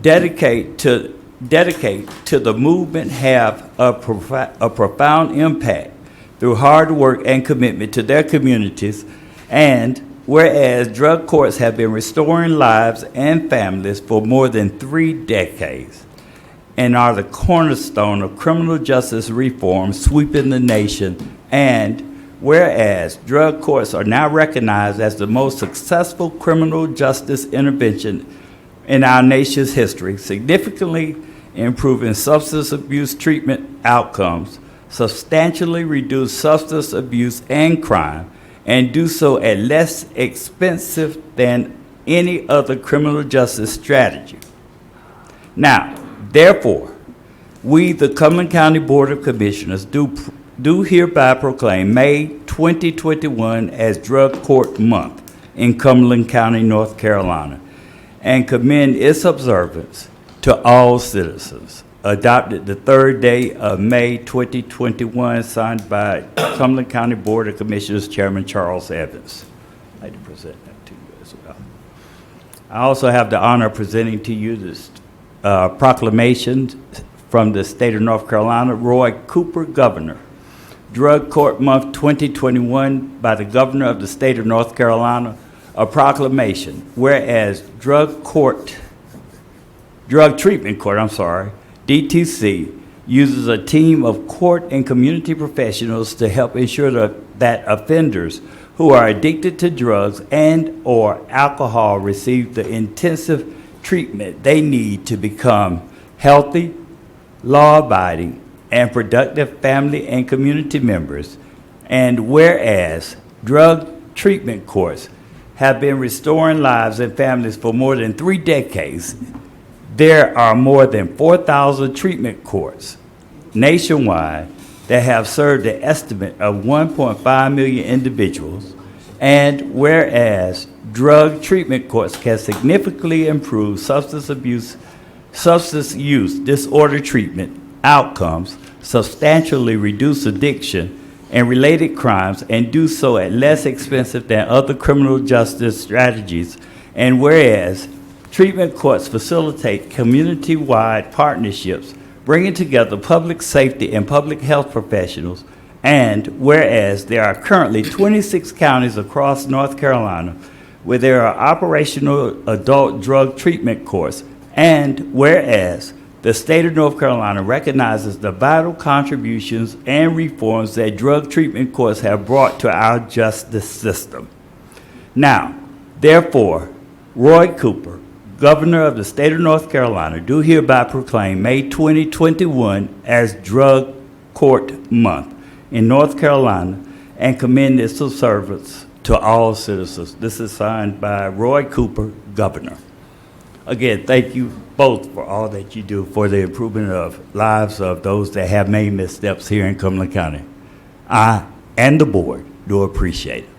dedicate to the movement have a profound impact through hard work and commitment to their communities. And whereas drug courts have been restoring lives and families for more than 3 decades and are the cornerstone of criminal justice reform sweeping the nation. And whereas drug courts are now recognized as the most successful criminal justice intervention in our nation's history, significantly improving substance abuse treatment outcomes, substantially reduce substance abuse and crime, and do so at less expensive than any other criminal justice strategy. Now, therefore, we, the Cumberland County Board of Commissioners, do hereby proclaim May 2021 as Drug Court Month in Cumberland County, North Carolina, and commend its observance to all citizens. Adopted the 3rd day of May 2021, signed by Cumberland County Board of Commissioners Chairman Charles Evans. I'd like to present that to you as well. I also have the honor of presenting to you this proclamation from the state of North Carolina, Roy Cooper, Governor. Drug Court Month 2021 by the Governor of the state of North Carolina, a proclamation. Whereas Drug Treatment Court, DTC, uses a team of court and community professionals to help ensure that offenders who are addicted to drugs and/or alcohol receive the intensive treatment they need to become healthy, law-abiding, and productive family and community members. And whereas drug treatment courts have been restoring lives and families for more than 3 decades, there are more than 4,000 treatment courts nationwide that have served an estimate of 1.5 million individuals. And whereas drug treatment courts can significantly improve substance use disorder treatment outcomes, substantially reduce addiction and related crimes, and do so at less expensive than other criminal justice strategies. And whereas treatment courts facilitate community-wide partnerships, bringing together public safety and public health professionals, And whereas there are currently 26 counties across North Carolina where there are operational adult drug treatment courts, and whereas the state of North Carolina recognizes the vital contributions and reforms that drug treatment courts have brought to our justice system. Now, therefore, Roy Cooper, Governor of the state of North Carolina, do hereby proclaim May 2021 as Drug Court Month in North Carolina and commend its service to all citizens. This is signed by Roy Cooper, Governor. Again, thank you both for all that you do for the improvement of lives of those that have made missteps here in Cumberland County. I and the board do appreciate it.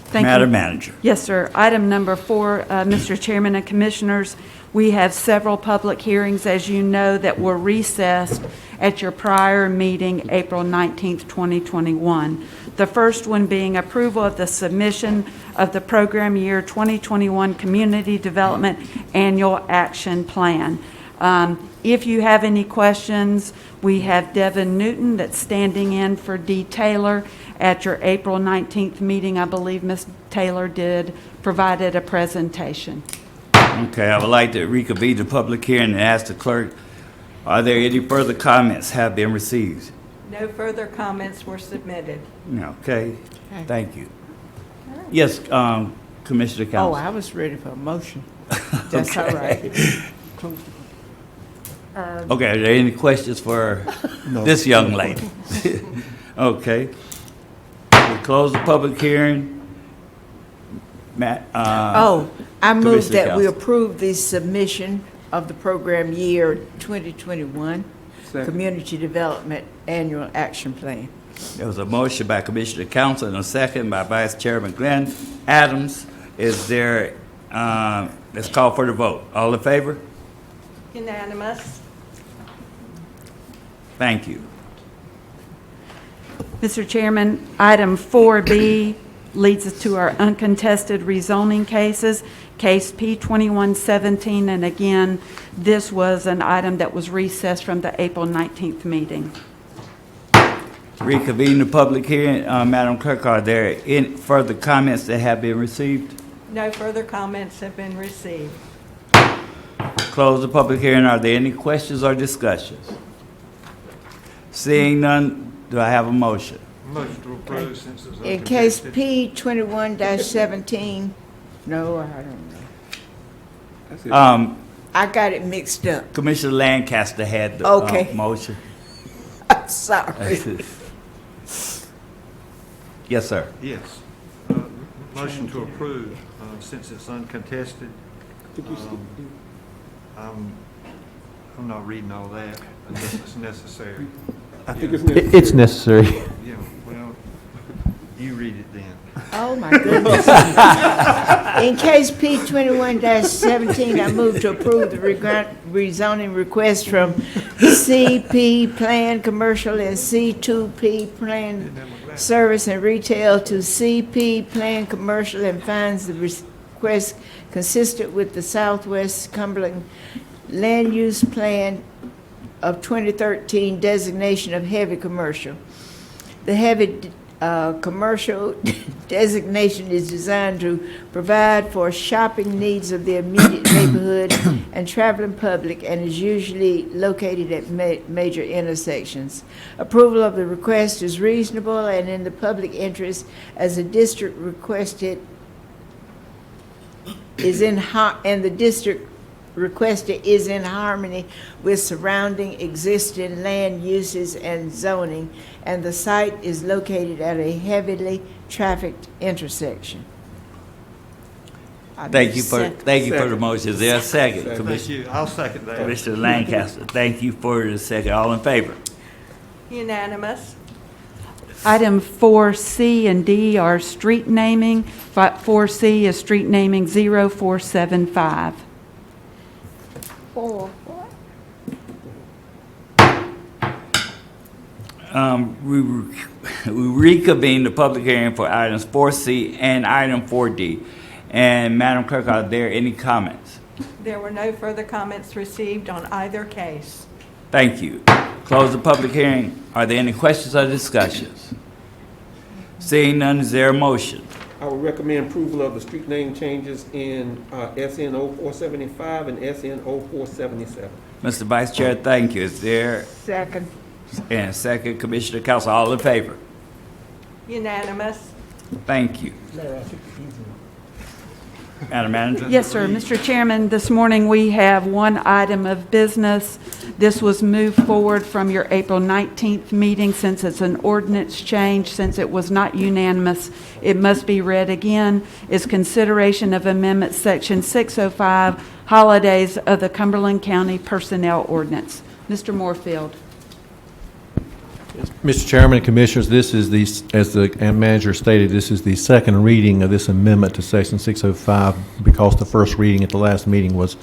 Thank you. Madam Manager. Yes, sir. Item number 4, Mr. Chairman and Commissioners, we have several public hearings, as you know, that were recessed at your prior meeting, April 19th, 2021. The first one being approval of the submission of the program year 2021 Community Development Annual Action Plan. If you have any questions, we have Devin Newton that's standing in for Dee Taylor. At your April 19th meeting, I believe Ms. Taylor provided a presentation. Okay, I would like to reconvene the public hearing and ask the clerk, are there any further comments have been received? No further comments were submitted. Okay, thank you. Yes, Commissioner Oh, Council. I was ready for a motion. That's all right. Okay, are there any questions for this young lady? Okay. We close the public hearing. Matt, I move Commissioner that we Council. approve the submission of the program year 2021 Community Development Annual Action Plan. There was a motion by Commissioner Council and a second by Vice Chairman Glenn Adams. Is there, let's call for the vote. All in favor? Unanimous. Thank you. Mr. Chairman, item 4B leads us to our uncontested rezoning cases, case P2117, and again, this was an item that was recessed from the April 19th meeting. Reconvene the public hearing. Madam Clerk, are there any further comments that have been received? No further comments have been received. Close the public hearing. Are there any questions or discussions? Seeing none, do I have a motion? Motion to approve since it's In case uncontested. P21-17, no, I don't know. I got it mixed up. Commissioner Lancaster had the Okay. motion. I'm sorry. Yes, sir. Yes. Motion to approve since it's uncontested. I'm not reading all that unless it's necessary. I think It's necessary. Yeah, well, you read it then. Oh, my goodness. In case P21-17, I move to approve the rezoning request from CP Plan Commercial and C2P Plan Service and Retail to CP Plan Commercial and finds the request consistent with the Southwest Cumberland Land Use Plan of 2013 designation of heavy commercial. The heavy commercial designation is designed to provide for shopping needs of the immediate neighborhood and traveling public and is usually located at major intersections. Approval of the request is reasonable and in the public interest as the district requested is in harmony with surrounding existing land uses and zoning, and the site is located at a heavily trafficked intersection. Thank you for the motion. Is there a second? Thank Commissioner, you. I'll second that. Commissioner Lancaster, thank you for the second. All in favor? Unanimous. Item 4C and D are street naming. 4C is street naming 0475. we reconvene the public hearing for items 4C and item 4D. And Madam Clerk, are there any comments? There were no further comments received on either case. Thank you. Close the public hearing. Are there any questions or discussions? Seeing none, is there a motion? I would recommend approval of the street name changes in SN 0475 and SN 0477. Mr. Vice Chair, thank you. Is there Second. and second, Commissioner Council, all in favor? Unanimous. Thank you. Madam Manager? Yes, sir. Mr. Chairman, this morning we have one item of business. This was moved forward from your April 19th meeting since it's an ordinance change. Since it was not unanimous, it must be read again. Is consideration of Amendment Section 605, Holidays of the Cumberland County Personnel Ordinance. Mr. Moorfield. Mr. Chairman and Commissioners, this is the, as the manager stated, this is the second reading of this amendment to Section 605 because the first reading at the last meeting was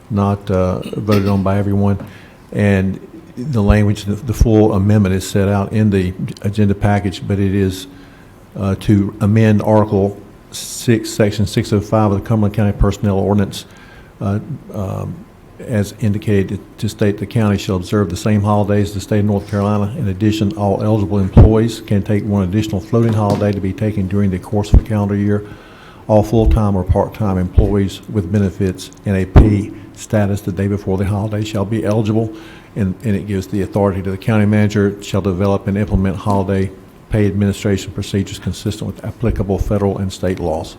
not voted on by everyone. And the language, the full amendment is set out in the agenda package, but it is to amend Article 6, Section 605 of the Cumberland County Personnel Ordinance as indicated to state the county shall observe the same holidays as the state of North Carolina. In addition, all eligible employees can take one additional floating holiday to be taken during the course of a calendar year. All full-time or part-time employees with benefits and a pay status the day before the holiday shall be eligible, and it gives the authority to the county manager shall develop and implement holiday pay administration procedures consistent with applicable federal and state laws.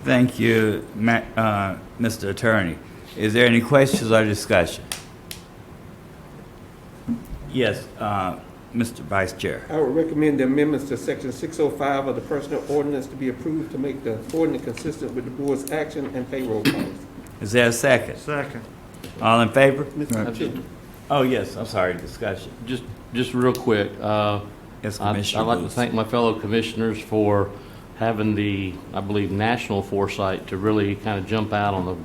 Thank you, Mr. Attorney. Is there any questions or discussion? Yes, Mr. Vice Chair. I would recommend the amendments to Section 605 of the Personnel Ordinance to be approved to make the ordinance consistent with the board's action and payroll policy. Is there a second? Second. All in favor? Mr. Chairman. Oh, yes, I'm sorry, discussion. Just real quick, Yes, I'd Commissioner like to Booth. thank my fellow commissioners for having the, I believe, national foresight to really kind of jump out on the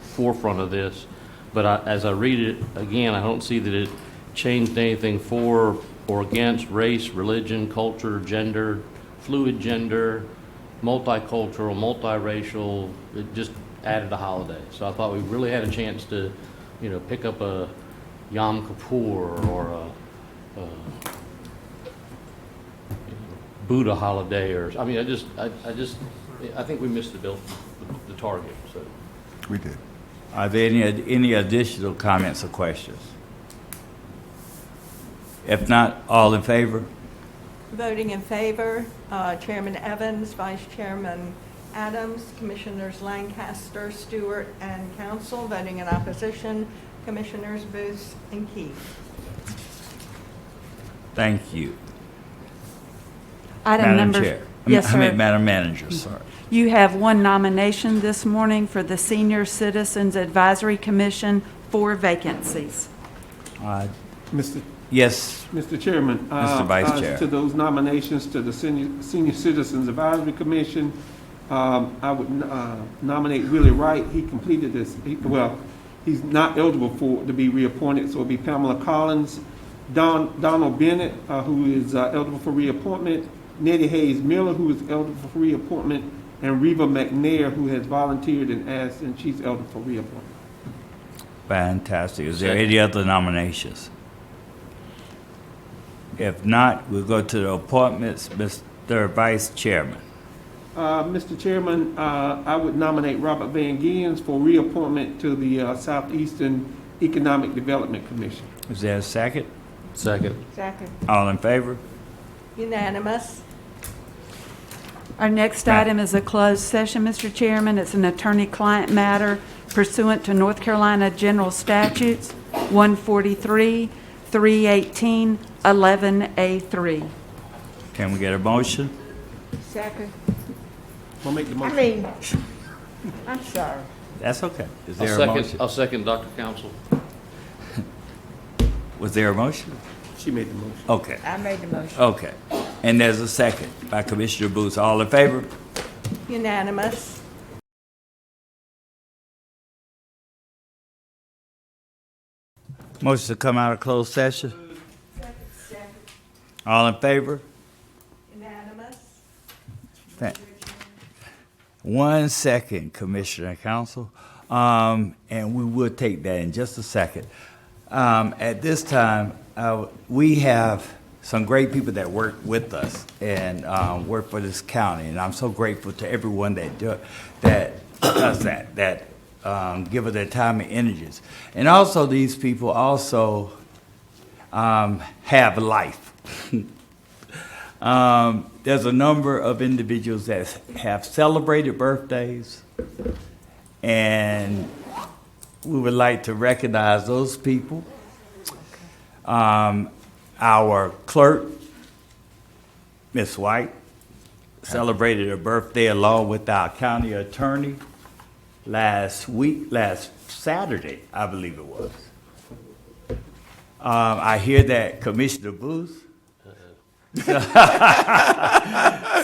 forefront of this. But as I read it again, I don't see that it changed anything for or against race, religion, culture, gender, fluid gender, multicultural, multiracial. It just added a holiday. So I thought we really had a chance to, pick up a Yom Kippur or a Buddha holiday, or I think we missed the target. So We did. Are there any additional comments or questions? If not, all in favor? Voting in favor, Chairman Evans, Vice Chairman Adams, Commissioners Lancaster, Stewart, and Council. Voting in opposition, Commissioners Booth and Keith. Thank you. Item Madam number. Chair. Yes, sir. Madam Manager, sorry. You have one nomination this morning for the Senior Citizens Advisory Commission, 4 vacancies. Yes. Mr. Chairman. Mr. Vice Chair. To those nominations to the Senior Citizens Advisory Commission, I would nominate Willie Wright. He completed this, he's not eligible to be reappointed, so it'll be Pamela Collins, Donald Bennett, who is eligible for reappointment, Nettie Hayes Miller, who is eligible for reappointment, and Reva McNair, who has volunteered and asked, and she's eligible for reappointment. Fantastic. Is there any other nominations? If not, we'll go to the appointments. Mr. Vice Chairman. Mr. Chairman, I would nominate Robert Van Giens for reappointment to the Southeastern Economic Development Commission. Is there a second? Second. Second. All in favor? Unanimous. Our next item is a closed session, Mr. Chairman. It's an attorney-client matter pursuant to North Carolina General Statutes 143, 318, 11A3. Can we get a motion? Second. I'll make the motion. I'm sorry. That's okay. Is there a motion? I'll second Dr. Council. Was there a motion? She made the motion. Okay. I made the motion. Okay. And there's a second by Commissioner Booth. All in favor? Unanimous. Motion to come out of closed session? All in favor? Unanimous. 1 second, Commissioner Council, and we will take that in just a second. At this time, we have some great people that work with us and work for this county, and I'm so grateful to everyone that does that, give of their time and energies. And also, these people also have life. There's a number of individuals that have celebrated birthdays, and we would like to recognize those people. Our clerk, Miss White, celebrated her birthday along with our county attorney last Saturday, I believe it was. I hear that Commissioner Booth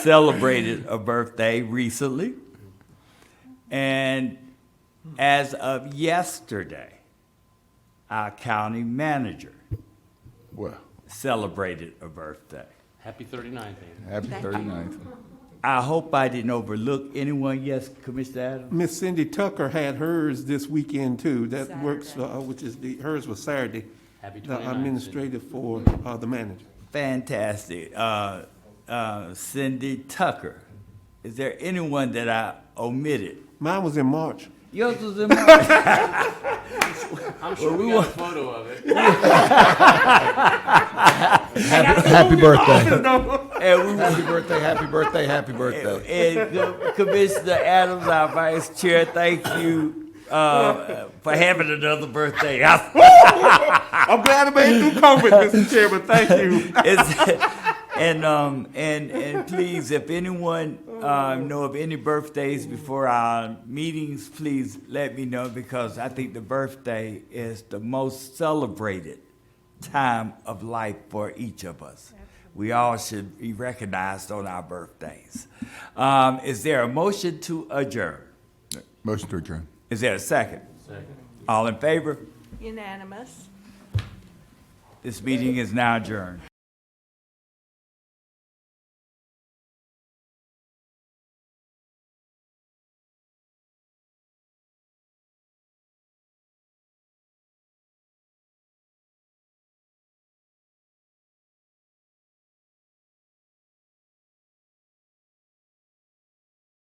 celebrated a birthday recently. And as of yesterday, our county manager celebrated a birthday. Happy 39th. Happy 39th. I hope I didn't overlook anyone. Yes, Commissioner Adams? Miss Cindy Tucker had hers this weekend too. That works, which is hers was Saturday. Happy The 29th. administrative for the manager. Fantastic. Cindy Tucker. Is there anyone that I omitted? Mine was in March. Yours was in March. I'm sure we got a photo of it. Happy birthday. Happy birthday, happy birthday, happy birthday. And Commissioner Adams, our vice chair, thank you for having another birthday. I'm glad I made it through COVID, Mr. Chairman. Thank you. And please, if anyone know of any birthdays before our meetings, please let me know, because I think the birthday is the most celebrated time of life for each of us. We all should be recognized on our birthdays. Is there a motion to adjourn? Motion to adjourn. Is there a second? Second. All in favor? Unanimous. This meeting is now adjourned.